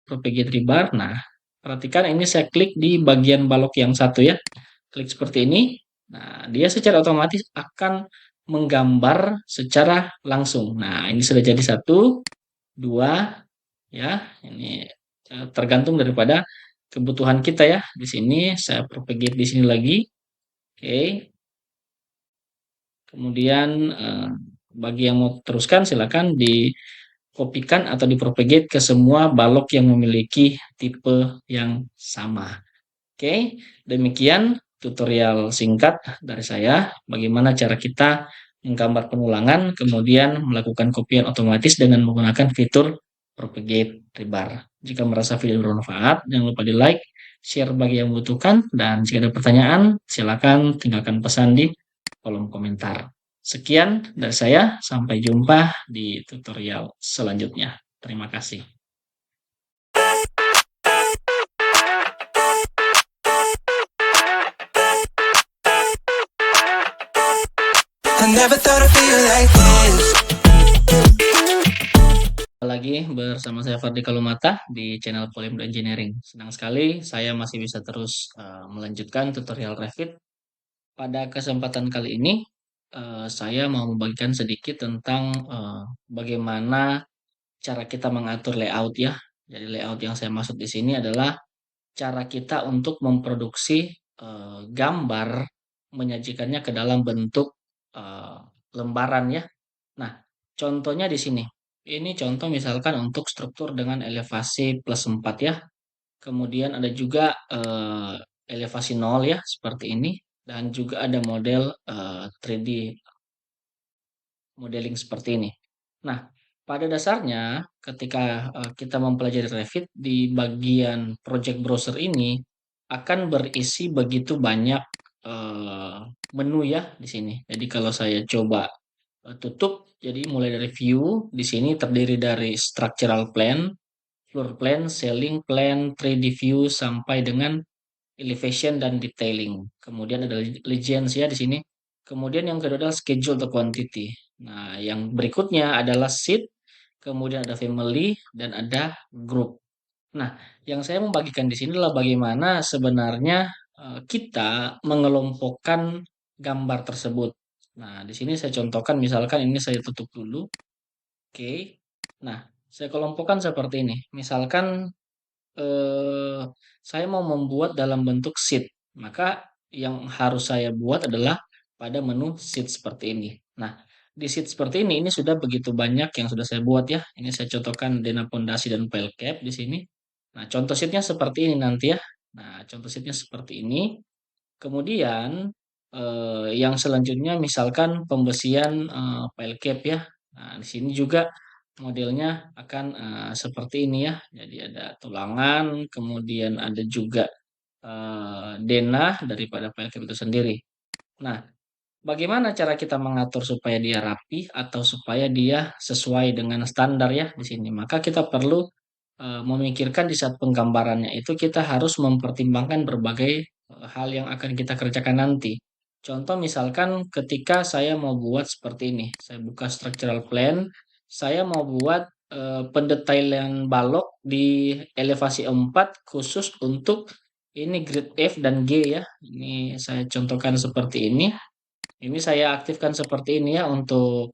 propagate rebar. Nah, perhatikan ini saya klik di bagian balok yang satu ya. Klik seperti ini. Nah, dia secara otomatis akan menggambar secara langsung. Nah, ini sudah jadi satu, dua, ya. Ini tergantung daripada kebutuhan kita ya. Di sini saya propagate di sini lagi. Oke. Kemudian bagi yang mau teruskan silakan dikopikan atau dipropagate ke semua balok yang memiliki tipe yang sama. Oke, demikian tutorial singkat dari saya bagaimana cara kita menggambar penulangan kemudian melakukan kopian otomatis dengan menggunakan fitur propagate rebar. Jika merasa video bermanfaat, jangan lupa di like, share bagi yang membutuhkan, dan jika ada pertanyaan, silakan tinggalkan pesan di kolom komentar. Sekian dari saya, sampai jumpa di tutorial selanjutnya. Terima kasih. I never thought I'd feel like this. Lagi bersama saya Fardi Kalumata di channel Polymer Engineering. Senang sekali saya masih bisa terus melanjutkan tutorial Revit. Pada kesempatan kali ini saya mau membagikan sedikit tentang bagaimana cara kita mengatur layout ya. Jadi layout yang saya maksud di sini adalah cara kita untuk memproduksi gambar menyajikannya ke dalam bentuk eh, lembaran ya. Nah, contohnya di sini. Ini contoh misalkan untuk struktur dengan elevasi +4 ya. Kemudian ada juga elevasi 0 ya, seperti ini. Dan juga ada model 3D modeling seperti ini. Nah, pada dasarnya ketika kita mempelajari Revit di bagian project browser ini akan berisi begitu banyak eh, menu ya di sini. Jadi kalau saya coba tutup, jadi mulai dari view di sini terdiri dari structural plan, floor plan, ceiling plan, 3D view sampai dengan elevation dan detailing. Kemudian ada legends ya di sini. Kemudian yang kedua adalah schedule atau quantity. Nah, yang berikutnya adalah sheet, kemudian ada family dan ada group. Nah, yang saya membagikan di sini adalah bagaimana sebenarnya kita mengelompokkan gambar tersebut. Nah, di sini saya contohkan misalkan ini saya tutup dulu. Oke. Nah, saya kelompokkan seperti ini. Misalkan eh, saya mau membuat dalam bentuk sheet, maka yang harus saya buat adalah pada menu sheet seperti ini. Nah, di sheet seperti ini sudah begitu banyak yang sudah saya buat ya. Ini saya contohkan Dena Pondasi dan File Cap di sini. Nah, contoh sheetnya seperti ini nanti ya. Nah, contoh sheetnya seperti ini. Kemudian yang selanjutnya misalkan pembesian file cap ya. Nah, di sini juga modelnya akan seperti ini ya. Jadi ada tulangan, kemudian ada juga denah daripada file cap itu sendiri. Nah, bagaimana cara kita mengatur supaya dia rapi atau supaya dia sesuai dengan standar ya di sini? Maka kita perlu memikirkan di saat penggambarannya itu kita harus mempertimbangkan berbagai hal yang akan kita kerjakan nanti. Contoh misalkan ketika saya mau buat seperti ini, saya buka structural plan, saya mau buat pendetailan balok di elevasi 4 khusus untuk ini grade F dan G ya. Ini saya contohkan seperti ini. Ini saya aktifkan seperti ini ya untuk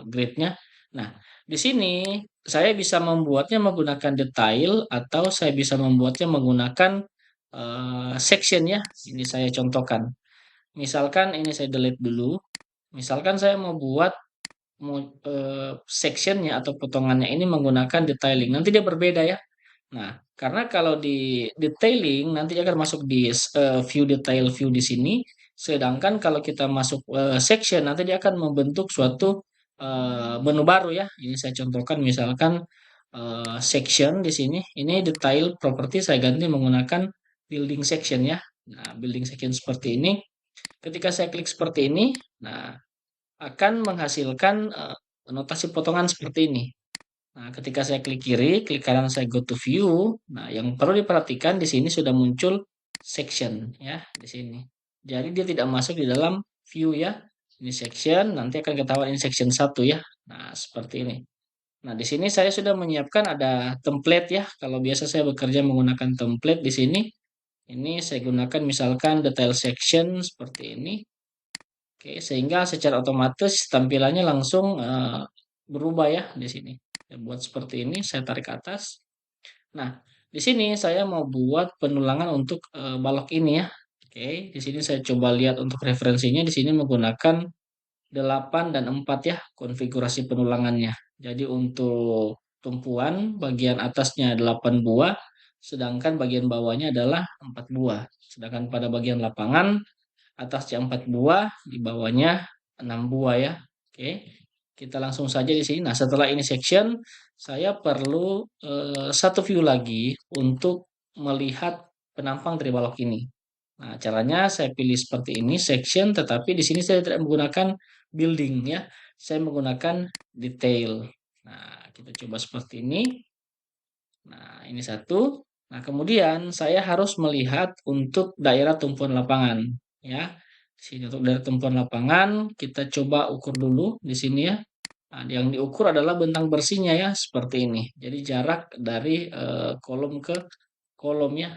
grid-nya. Nah, di sini saya bisa membuatnya menggunakan detail atau saya bisa membuatnya menggunakan section ya. Ini saya contohkan. Misalkan ini saya delete dulu. Misalkan saya mau buat sectionnya atau potongannya ini menggunakan detailing. Nanti dia berbeda ya. Nah, karena kalau di detailing nanti dia akan masuk di view detail view di sini, sedangkan kalau kita masuk section nanti dia akan membentuk suatu menu baru ya. Ini saya contohkan misalkan section di sini. Ini detail property saya ganti menggunakan building section ya. Nah, building section seperti ini. Ketika saya klik seperti ini, nah akan menghasilkan notasi potongan seperti ini. Nah, ketika saya klik kiri, klik kanan saya go to view. Nah, yang perlu diperhatikan di sini sudah muncul section ya di sini. Jadi dia tidak masuk di dalam view ya. Ini section, nanti akan ketahuan ini section 1 ya. Nah, seperti ini. Nah, di sini saya sudah menyiapkan ada template ya. Kalau biasa saya bekerja menggunakan template di sini. Ini saya gunakan misalkan detail section seperti ini. Oke, sehingga secara otomatis tampilannya langsung berubah ya di sini. Saya buat seperti ini, saya tarik ke atas. Nah, di sini saya mau buat penulangan untuk balok ini ya. Oke, di sini saya coba lihat untuk referensinya di sini menggunakan 8 dan 4 ya konfigurasi penulangannya. Jadi untuk tumpuan bagian atasnya 8 buah, sedangkan bagian bawahnya adalah 4 buah. Sedangkan pada bagian lapangan atasnya 4 buah, di bawahnya 6 buah ya. Oke. Kita langsung saja di sini. Nah, setelah ini section, saya perlu satu view lagi untuk melihat penampang dari balok ini. Nah, caranya saya pilih seperti ini, section, tetapi di sini saya tidak menggunakan building ya. Saya menggunakan detail. Nah, kita coba seperti ini. Nah, ini satu. Nah, kemudian saya harus melihat untuk daerah tumpuan lapangan ya. Di sini untuk daerah tumpuan lapangan kita coba ukur dulu di sini ya. Nah, yang diukur adalah bentang bersihnya ya, seperti ini. Jadi jarak dari kolom ke kolom ya.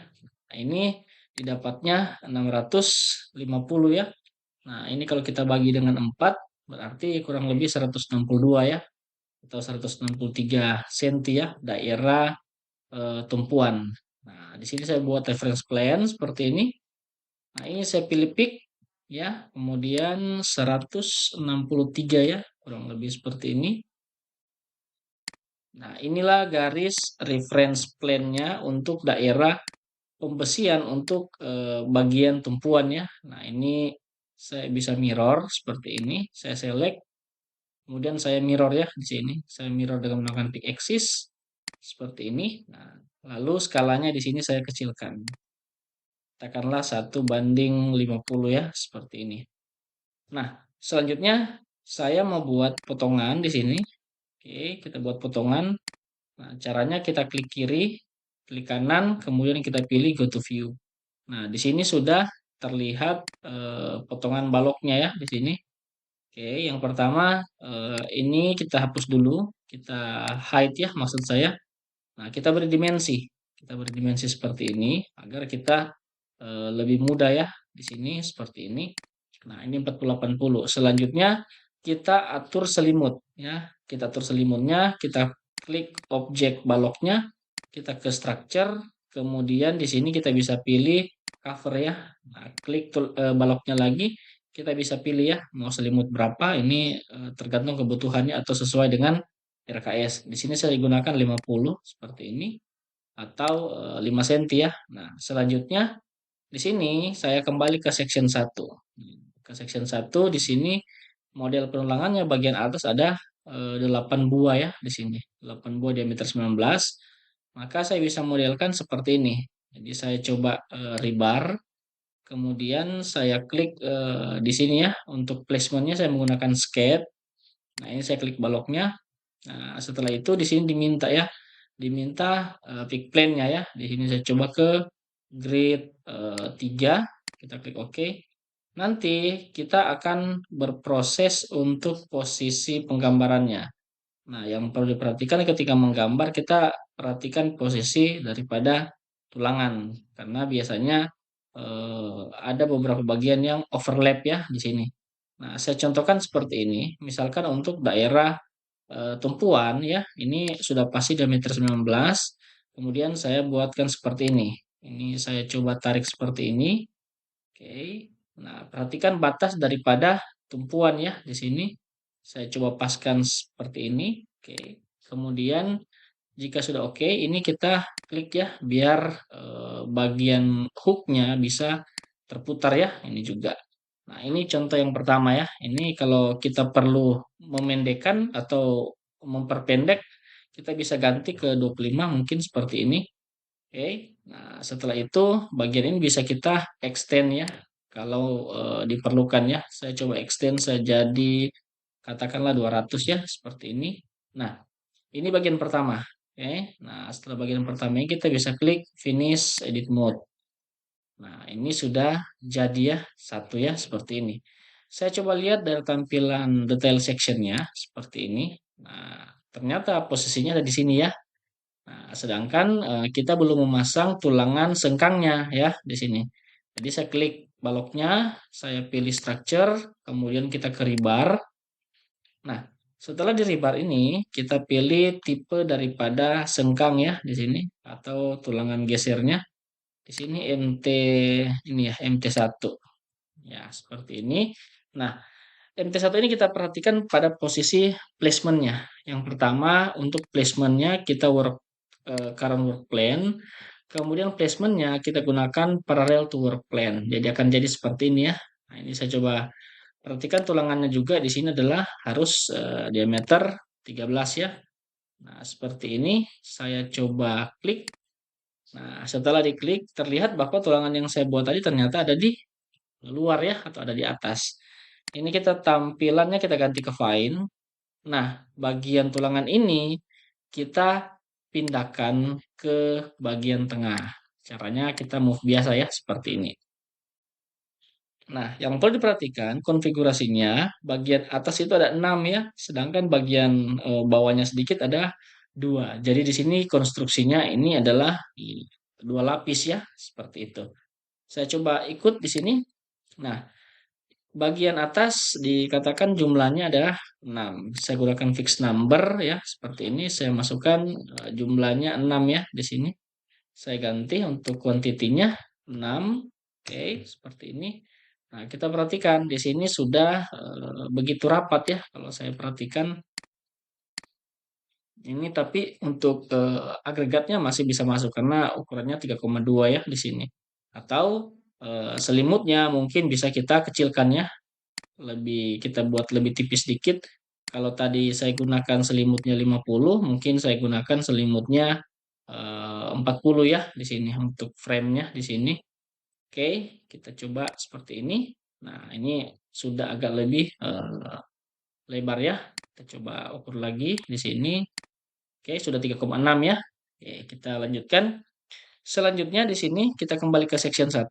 Nah, ini didapatnya 650 ya. Nah, ini kalau kita bagi dengan 4 berarti kurang lebih 162 ya atau 163 cm ya daerah tumpuan. Nah, di sini saya buat reference plan seperti ini. Nah, ini saya pilih peak ya, kemudian 163 ya, kurang lebih seperti ini. Nah, inilah garis reference plan-nya untuk daerah pembesian untuk bagian tumpuan ya. Nah, ini saya bisa mirror seperti ini. Saya select, kemudian saya mirror ya di sini. Saya mirror dengan menggunakan pick axis seperti ini. Nah, lalu skalanya di sini saya kecilkan. Katakanlah 1:50 ya, seperti ini. Nah, selanjutnya saya mau buat potongan di sini. Oke, kita buat potongan. Nah, caranya kita klik kiri, klik kanan, kemudian kita pilih go to view. Nah, di sini sudah terlihat potongan baloknya ya di sini. Oke, yang pertama ini kita hapus dulu, kita hide ya maksud saya. Nah, kita beri dimensi. Kita beri dimensi seperti ini agar kita lebih mudah ya di sini seperti ini. Nah, ini 40-80. Selanjutnya kita atur selimut ya. Kita atur selimutnya, kita klik objek baloknya, kita ke structure, kemudian di sini kita bisa pilih cover ya. Nah, klik baloknya lagi, kita bisa pilih ya mau selimut berapa. Ini tergantung kebutuhannya atau sesuai dengan RKS. Di sini saya gunakan 50 seperti ini atau 5 cm ya. Nah, selanjutnya di sini saya kembali ke section 1. Ke section 1 di sini model penulangannya bagian atas ada 8 buah ya di sini. 8 buah diameter 19. Maka saya bisa modelkan seperti ini. Jadi saya coba rebar, kemudian saya klik di sini ya untuk placementnya saya menggunakan sketch. Nah, ini saya klik baloknya. Nah, setelah itu di sini diminta pick plane-nya ya. Di sini saya coba ke grid 3, kita klik OK. Nanti kita akan berproses untuk posisi penggambarannya. Nah, yang perlu diperhatikan ketika menggambar, kita perhatikan posisi daripada tulangan. Karena biasanya ada beberapa bagian yang overlap ya di sini. Nah, saya contohkan seperti ini. Misalkan untuk daerah tumpuan ya, ini sudah pasti diameter 19. Kemudian saya buatkan seperti ini. Ini saya coba tarik seperti ini. Oke. Nah, perhatikan batas daripada tumpuan ya di sini. Saya coba paskan seperti ini. Oke. Kemudian jika sudah oke, ini kita klik ya biar bagian hooknya bisa terputar ya. Ini juga. Nah, ini contoh yang pertama ya. Ini kalau kita perlu memendekkan atau memperpendek, kita bisa ganti ke 25 mungkin seperti ini. Oke. Nah, setelah itu bagian ini bisa kita extend ya. Kalau diperlukan ya. Saya coba extend saya jadi katakanlah 200 ya, seperti ini. Nah, ini bagian pertama. Oke. Nah, setelah bagian pertama ini kita bisa klik finish edit mode. Nah, ini sudah jadi ya, satu ya, seperti ini. Saya coba lihat dari tampilan detail sectionnya seperti ini. Nah, ternyata posisinya ada di sini ya. Nah, sedangkan kita belum memasang tulangan sengkangnya ya di sini. Jadi saya klik baloknya, saya pilih structure, kemudian kita ke rebar. Nah, setelah di rebar ini kita pilih tipe daripada sengkang ya di sini atau tulangan gesernya. Di sini MT ini ya, MT1. Ya, seperti ini. Nah, MT1 ini kita perhatikan pada posisi placementnya. Yang pertama untuk placementnya kita current work plan. Kemudian placementnya kita gunakan parallel to work plan. Jadi akan jadi seperti ini ya. Nah, ini saya coba perhatikan tulangannya juga di sini adalah harus diameter 13 ya. Nah, seperti ini saya coba klik. Nah, setelah diklik terlihat bahwa tulangan yang saya buat tadi ternyata ada di luar ya atau ada di atas. Ini kita tampilannya kita ganti ke fine. Nah, bagian tulangan ini kita pindahkan ke bagian tengah. Caranya kita move biasa ya seperti ini. Nah, yang perlu diperhatikan konfigurasinya bagian atas itu ada 6 ya, sedangkan bagian bawahnya sedikit ada 2. Jadi di sini konstruksinya ini adalah dua lapis ya, seperti itu. Saya coba ikut di sini. Nah, bagian atas dikatakan jumlahnya adalah 6. Saya gunakan fixed number ya, seperti ini. Saya masukkan jumlahnya 6 ya di sini. Saya ganti untuk kuantitinya 6. Oke, seperti ini. Nah, kita perhatikan di sini sudah begitu rapat ya. Kalau saya perhatikan ini tapi untuk agregatnya masih bisa masuk karena ukurannya 3,2 ya di sini. Atau selimutnya mungkin bisa kita kecilkan ya, kita buat lebih tipis dikit. Kalau tadi saya gunakan selimutnya 50, mungkin saya gunakan selimutnya 40 ya di sini untuk frame-nya di sini. Oke, kita coba seperti ini. Nah, ini sudah agak lebih lebar ya. Kita coba ukur lagi di sini. Oke, sudah 3,6 ya. Oke, kita lanjutkan. Selanjutnya di sini kita kembali ke section 1.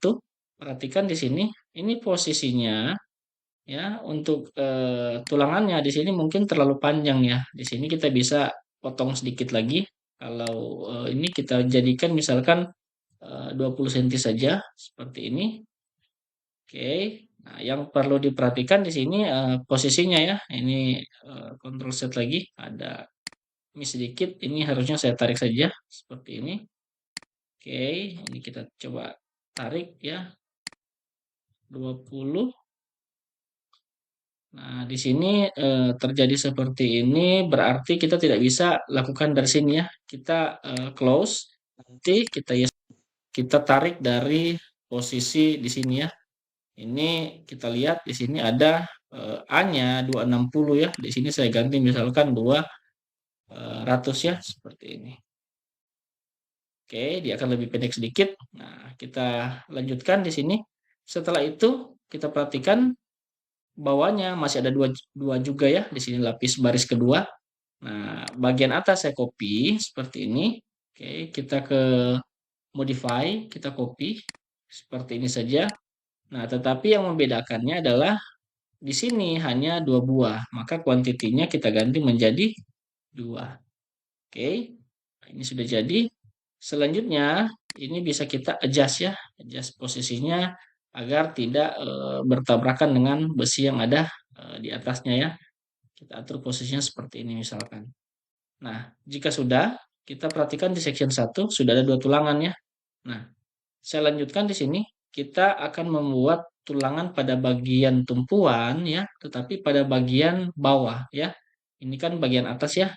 Perhatikan di sini, ini posisinya ya untuk tulangannya di sini mungkin terlalu panjang ya. Di sini kita bisa potong sedikit lagi. Kalau ini kita jadikan misalkan 20 cm saja seperti ini. Oke. Nah, yang perlu diperhatikan di sini posisinya ya. Ini control set lagi ada miss sedikit. Ini harusnya saya tarik saja seperti ini. Oke, ini kita coba tarik ya 20. Nah, di sini terjadi seperti ini berarti kita tidak bisa lakukan dari sini ya. Kita close, nanti kita yes, kita tarik dari posisi di sini ya. Ini kita lihat di sini ada A-nya 260 ya. Di sini saya ganti misalkan 200 ya seperti ini. Oke, dia akan lebih pendek sedikit. Nah, kita lanjutkan di sini. Setelah itu kita perhatikan bawahnya masih ada dua juga ya. Di sini lapis baris kedua. Nah, bagian atas saya copy seperti ini. Oke, kita ke modify, kita copy seperti ini saja. Nah, tetapi yang membedakannya adalah di sini hanya dua buah, maka kuantitinya kita ganti menjadi 2. Oke, nah, ini sudah jadi. Selanjutnya, ini bisa kita adjust ya, adjust posisinya agar tidak bertabrakan dengan besi yang ada di atasnya ya. Kita atur posisinya seperti ini misalkan. Nah, jika sudah, kita perhatikan di section 1 sudah ada 2 tulangan ya. Nah, saya lanjutkan di sini, kita akan membuat tulangan pada bagian tumpuan ya, tetapi pada bagian bawah ya. Ini kan bagian atas ya.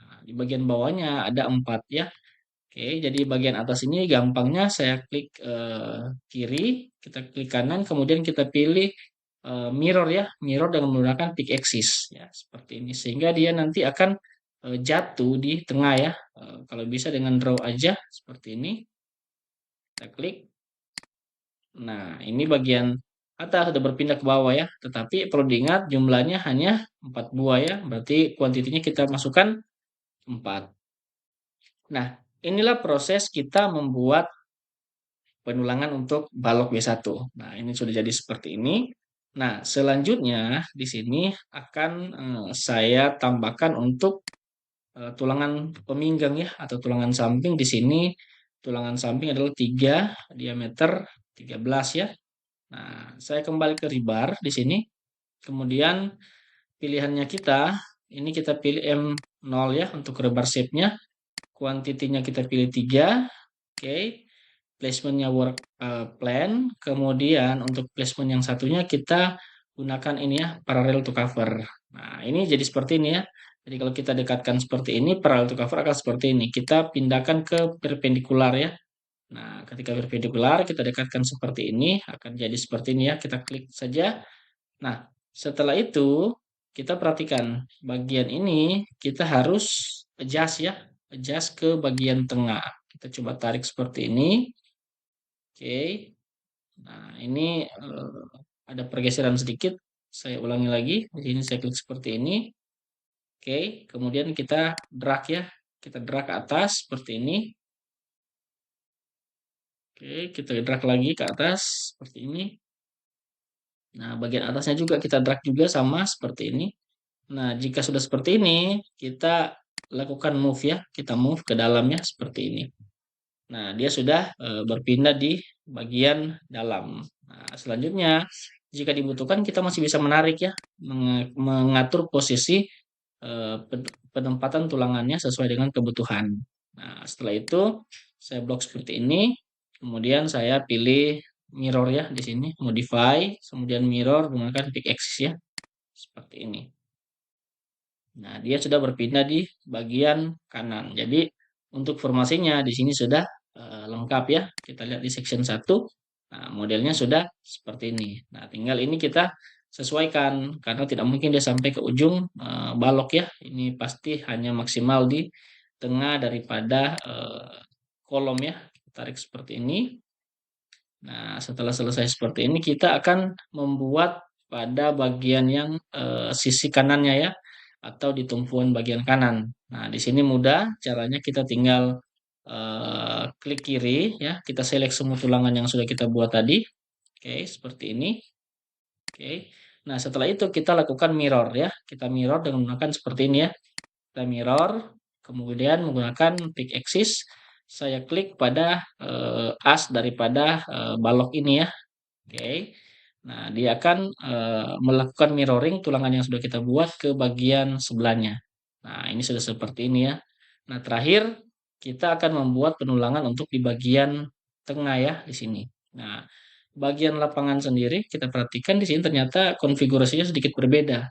Nah, di bagian bawahnya ada 4 ya. Oke, jadi bagian atas ini gampangnya saya klik kiri, kita klik kanan, kemudian kita pilih mirror ya, mirror dengan menggunakan pick axis ya, seperti ini. Sehingga dia nanti akan jatuh di tengah ya. Kalau bisa dengan draw aja seperti ini. Kita klik. Nah, ini bagian atas sudah berpindah ke bawah ya. Tetapi perlu diingat jumlahnya hanya 4 buah ya. Berarti kuantitinya kita masukkan 4. Nah, inilah proses kita membuat penulangan untuk balok B1. Nah, ini sudah jadi seperti ini. Nah, selanjutnya di sini akan saya tambahkan untuk tulangan peminggang ya atau tulangan samping di sini tulangan samping adalah 3 diameter 13 ya. Nah, saya kembali ke rebar di sini. Kemudian pilihannya kita ini kita pilih M0 ya untuk rebar shape-nya. Kuantitinya kita pilih 3. Oke. Placementnya work plan. Kemudian untuk placement yang satunya kita gunakan ini ya parallel to cover. Nah, ini jadi seperti ini ya. Jadi kalau kita dekatkan seperti ini, parallel to cover akan seperti ini. Kita pindahkan ke perpendikular ya. Nah, ketika perpendikular kita dekatkan seperti ini, akan jadi seperti ini ya. Kita klik saja. Nah, setelah itu kita perhatikan bagian ini kita harus adjust ya, adjust ke bagian tengah. Kita coba tarik seperti ini. Oke. Nah, ini ada pergeseran sedikit. Saya ulangi lagi. Di sini saya klik seperti ini. Oke, kemudian kita drag ya. Kita drag ke atas seperti ini. Oke, kita drag lagi ke atas seperti ini. Nah, bagian atasnya juga kita drag juga sama seperti ini. Nah, jika sudah seperti ini, kita lakukan move ya. Kita move ke dalamnya seperti ini. Nah, dia sudah berpindah di bagian dalam. Nah, selanjutnya, jika dibutuhkan kita masih bisa menarik ya, mengatur posisi penempatan tulangannya sesuai dengan kebutuhan. Nah, setelah itu saya blok seperti ini. Kemudian saya pilih mirror ya di sini, modify, kemudian mirror menggunakan pick axis ya, seperti ini. Nah, dia sudah berpindah di bagian kanan. Jadi, untuk formasinya di sini sudah lengkap ya. Kita lihat di section 1. Nah, modelnya sudah seperti ini. Nah, tinggal ini kita sesuaikan karena tidak mungkin dia sampai ke ujung balok ya. Ini pasti hanya maksimal di tengah daripada kolom ya. Kita tarik seperti ini. Nah, setelah selesai seperti ini kita akan membuat pada bagian yang sisi kanannya ya atau di tumpuan bagian kanan. Nah, di sini mudah caranya kita tinggal klik kiri ya, kita select semua tulangan yang sudah kita buat tadi. Oke, seperti ini. Oke. Nah, setelah itu kita lakukan mirror ya. Kita mirror dengan menggunakan seperti ini ya. Kita mirror, kemudian menggunakan pick axis saya klik pada as daripada balok ini ya. Oke. Nah, dia akan melakukan mirroring tulangan yang sudah kita buat ke bagian sebelahnya. Nah, ini sudah seperti ini ya. Nah, terakhir kita akan membuat penulangan untuk di bagian tengah ya di sini. Nah, bagian lapangan sendiri kita perhatikan di sini ternyata konfigurasinya sedikit berbeda.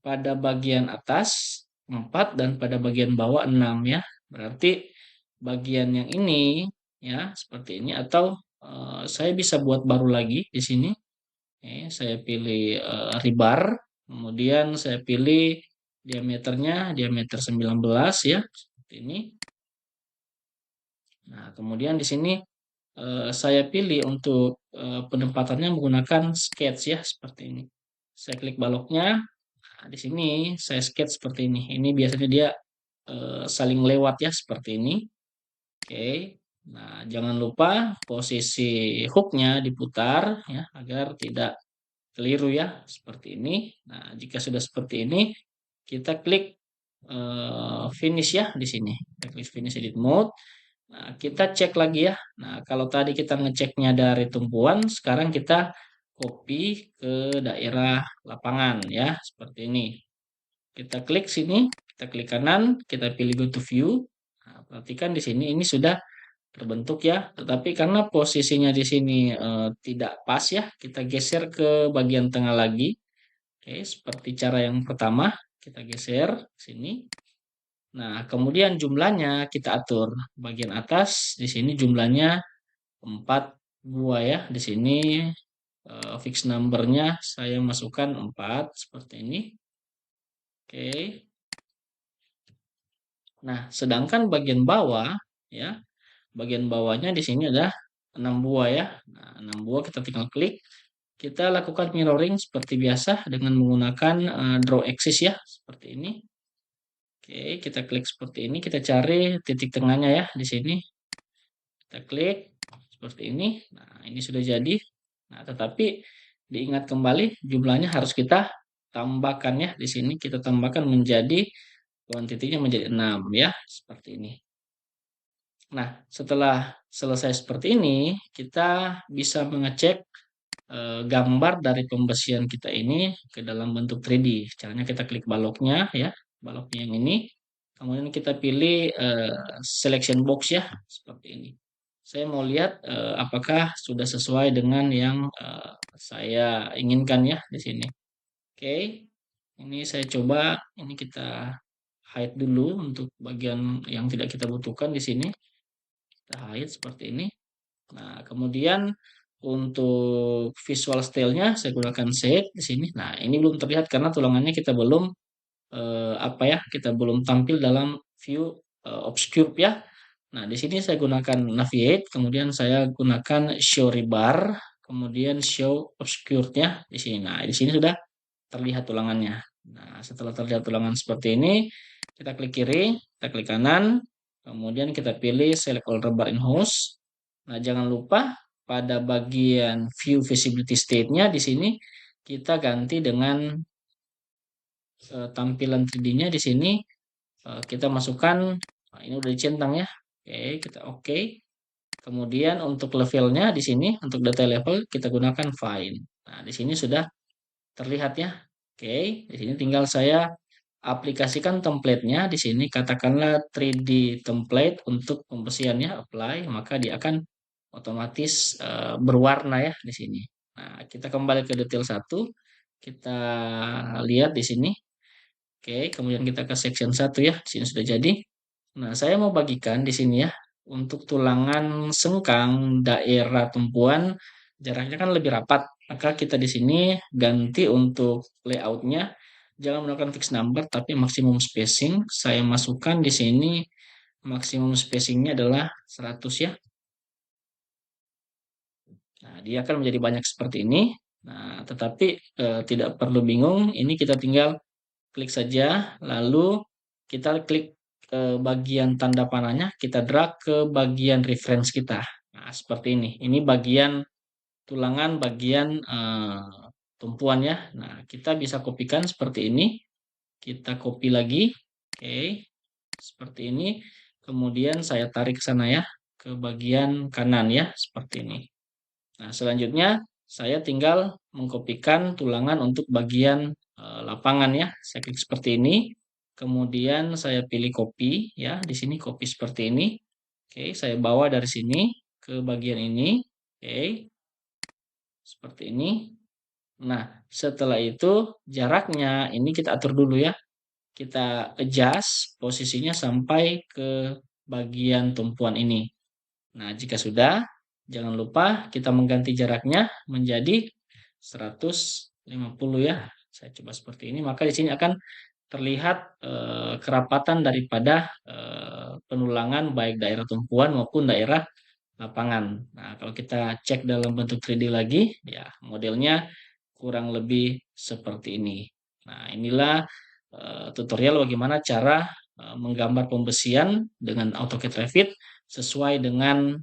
Pada bagian atas 4 dan pada bagian bawah 6 ya. Berarti bagian yang ini ya seperti ini atau saya bisa buat baru lagi di sini. Saya pilih rebar, kemudian saya pilih diameternya diameter 19 ya seperti ini. Nah, kemudian di sini saya pilih untuk penempatannya menggunakan sketch ya seperti ini. Saya klik baloknya. Nah, di sini saya sketch seperti ini. Ini biasanya dia saling lewat ya seperti ini. Oke. Nah, jangan lupa posisi hooknya diputar ya agar tidak keliru ya seperti ini. Nah, jika sudah seperti ini, kita klik finish ya di sini. Kita klik finish edit mode. Nah, kita cek lagi ya. Nah, kalau tadi kita ngeceknya dari tumpuan, sekarang kita copy ke daerah lapangan ya, seperti ini. Kita klik sini, kita klik kanan, kita pilih go to view. Nah, perhatikan di sini ini sudah terbentuk ya, tetapi karena posisinya di sini tidak pas ya, kita geser ke bagian tengah lagi. Oke, seperti cara yang pertama, kita geser sini. Nah, kemudian jumlahnya kita atur. Bagian atas di sini jumlahnya 4 buah ya. Di sini fix numbernya saya masukkan 4 seperti ini. Oke. Nah, sedangkan bagian bawah ya, bagian bawahnya di sini ada 6 buah ya. Nah, 6 buah kita tinggal klik. Kita lakukan mirroring seperti biasa dengan menggunakan draw axis ya, seperti ini. Oke, kita klik seperti ini, kita cari titik tengahnya ya di sini. Kita klik seperti ini. Nah, ini sudah jadi. Nah, tetapi diingat kembali jumlahnya harus kita tambahkan ya di sini. Kita tambahkan menjadi kuantitinya menjadi 6 ya, seperti ini. Nah, setelah selesai seperti ini, kita bisa mengecek gambar dari pembesian kita ini ke dalam bentuk 3D. Caranya kita klik baloknya ya, baloknya yang ini. Kemudian kita pilih selection box ya, seperti ini. Saya mau lihat apakah sudah sesuai dengan yang saya inginkan ya di sini. Oke, ini saya coba, ini kita hide dulu untuk bagian yang tidak kita butuhkan di sini. Kita hide seperti ini. Nah, kemudian untuk visual style-nya saya gunakan shade di sini. Nah, ini belum terlihat karena tulangannya kita belum apa ya, kita belum tampil dalam view obscure ya. Nah, di sini saya gunakan navigate, kemudian saya gunakan show rebar, kemudian show obscure-nya di sini. Nah, di sini sudah terlihat tulangannya. Nah, setelah terlihat tulangan seperti ini, kita klik kiri, kita klik kanan, kemudian kita pilih select all rebar in host. Nah, jangan lupa pada bagian view visibility state-nya di sini kita ganti dengan tampilan 3D-nya di sini kita masukkan, nah ini udah dicentang ya. Oke, kita oke. Kemudian untuk levelnya di sini untuk detail level kita gunakan fine. Nah, di sini sudah terlihat ya. Oke, di sini tinggal saya aplikasikan template-nya di sini katakanlah 3D template untuk pembesiannya apply, maka dia akan otomatis berwarna ya di sini. Nah, kita kembali ke detail satu, kita lihat di sini. Oke, kemudian kita ke section satu ya. Di sini sudah jadi. Nah, saya mau bagikan di sini ya. Untuk tulangan sengkang daerah tumpuan jaraknya kan lebih rapat. Maka kita di sini ganti untuk layoutnya. Jangan menggunakan fixed number tapi maksimum spacing. Saya masukkan di sini maksimum spacingnya adalah 100 ya. Nah, dia akan menjadi banyak seperti ini. Nah, tetapi tidak perlu bingung. Ini kita tinggal klik saja, lalu kita klik ke bagian tanda panahnya, kita drag ke bagian reference kita. Nah, seperti ini. Ini bagian tulangan, bagian tumpuan ya. Nah, kita bisa kopikan seperti ini. Kita copy lagi. Oke, seperti ini. Kemudian saya tarik ke sana ya, ke bagian kanan ya, seperti ini. Nah, selanjutnya saya tinggal mengkopikan tulangan untuk bagian lapangan ya. Saya klik seperti ini. Kemudian saya pilih copy ya. Di sini copy seperti ini. Oke, saya bawa dari sini ke bagian ini. Oke, seperti ini. Nah, setelah itu jaraknya ini kita atur dulu ya. Kita adjust posisinya sampai ke bagian tumpuan ini. Nah, jika sudah, jangan lupa kita mengganti jaraknya menjadi 150 ya. Saya coba seperti ini, maka di sini akan terlihat kerapatan daripada penulangan baik daerah tumpuan maupun daerah lapangan. Nah, kalau kita cek dalam bentuk 3D lagi, ya modelnya kurang lebih seperti ini. Nah, inilah tutorial bagaimana cara menggambar pembesian dengan AutoCAD Revit sesuai dengan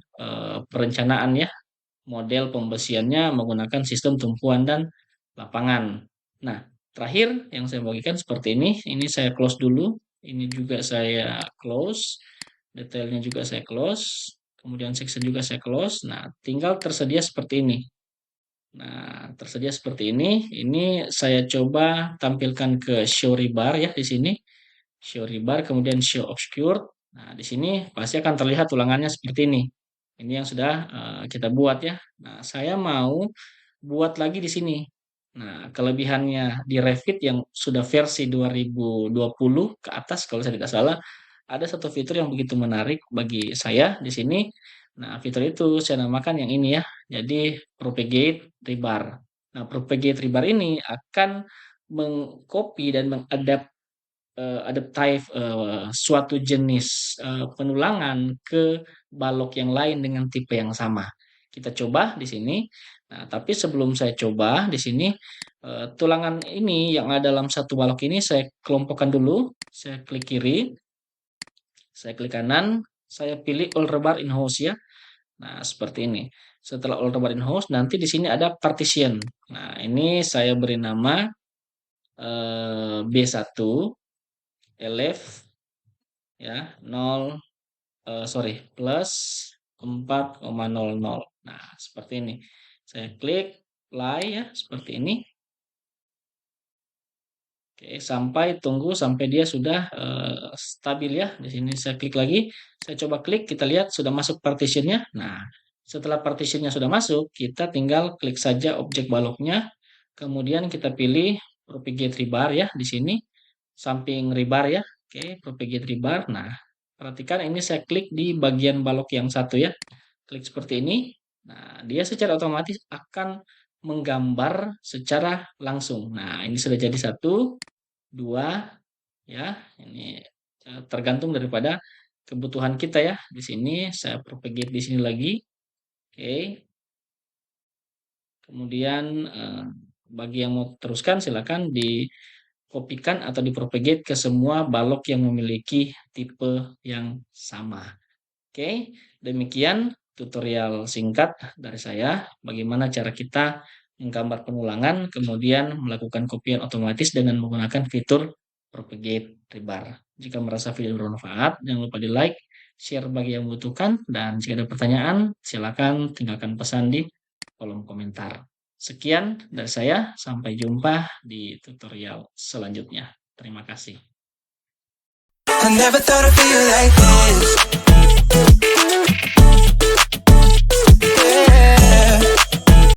perencanaan ya, model pembesiannya menggunakan sistem tumpuan dan lapangan. Nah, terakhir yang saya bagikan seperti ini. Ini saya close dulu. Ini juga saya close. Detailnya juga saya close. Kemudian section juga saya close. Nah, tinggal tersedia seperti ini. Nah, tersedia seperti ini. Ini saya coba tampilkan ke show rebar ya di sini. Show rebar, kemudian show obscured. Nah, di sini pasti akan terlihat tulangannya seperti ini. Ini yang sudah kita buat ya. Nah, saya mau buat lagi di sini. Nah, kelebihannya di Revit yang sudah versi 2020 ke atas kalau saya tidak salah, ada satu fitur yang begitu menarik bagi saya di sini. Nah, fitur itu saya namakan yang ini ya. Jadi propagate rebar. Nah, propagate rebar ini akan mengcopy dan mengadap adaptive suatu jenis penulangan ke balok yang lain dengan tipe yang sama. Kita coba di sini. Nah, tapi sebelum saya coba di sini tulangan ini yang ada dalam satu balok ini saya kelompokkan dulu. Saya klik kiri, saya klik kanan, saya pilih all rebar in host ya. Nah, seperti ini. Setelah all rebar in host, nanti di sini ada partition. Nah, ini saya beri nama B1. elef ya, plus 4,00. Nah, seperti ini. Saya klik apply ya, seperti ini. Oke, tunggu sampai dia sudah stabil ya. Di sini saya klik lagi, saya coba klik, kita lihat sudah masuk partitionnya. Nah, setelah partitionnya sudah masuk, kita tinggal klik saja objek baloknya, kemudian kita pilih propagate rebar ya di sini, samping rebar ya. Oke, propagate rebar. Nah, perhatikan ini saya klik di bagian balok yang satu ya. Klik seperti ini. Nah, dia secara otomatis akan menggambar secara langsung. Nah, ini sudah jadi satu, dua, ya. Ini tergantung daripada kebutuhan kita ya. Di sini saya propagate di sini lagi. Oke. Kemudian bagi yang mau teruskan silakan dikopikan atau dipropagate ke semua balok yang memiliki tipe yang sama. Oke, demikian tutorial singkat dari saya bagaimana cara kita menggambar penulangan kemudian melakukan kopian otomatis dengan menggunakan fitur propagate rebar. Jika merasa video bermanfaat, jangan lupa di like, share bagi yang membutuhkan, dan jika ada pertanyaan, silakan tinggalkan pesan di kolom komentar. Sekian dari saya, sampai jumpa di tutorial selanjutnya. Terima kasih. I never thought I'd feel like this.